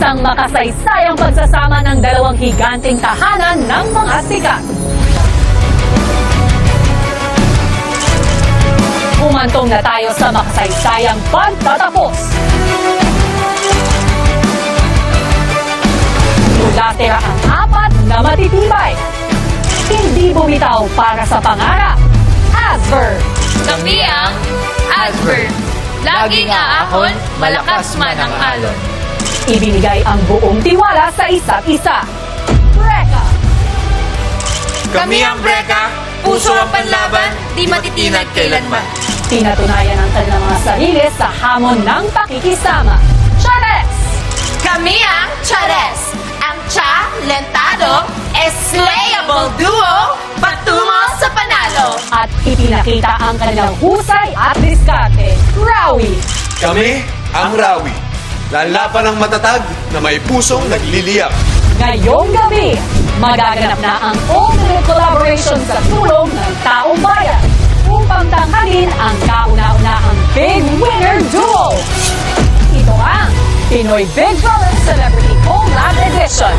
Isang makasaysayang pagsasama ng dalawang higanting tahanan ng mga sikat. Humantong na tayo sa makasaysayang pagtatapos. Mula ang apat na matitibay. Hindi bumitaw para sa pangarap. Asver. Kami ang Asver. Laging aahon, malakas man ang alon. Ibinigay ang buong tiwala sa isa't isa. Breka. Kami ang Breka, puso ang panlaban, di matitinag kailanman. Pinatunayan ang kanilang mga sarili sa hamon ng pakikisama. Chares! Kami ang Chares, ang talentado, slayable duo, patungo sa panalo. At ipinakita ang kanilang husay at diskarte. Rawi! Kami ang Rawi. Lalaban ng matatag na may pusong nagliliyak. Ngayong gabi, magaganap na ang ultimate collaboration sa tulong ng taong bayan upang tanghalin ang kauna-unahang Big Winner Duo. Ito ang Pinoy Big Brother Celebrity Collab Edition.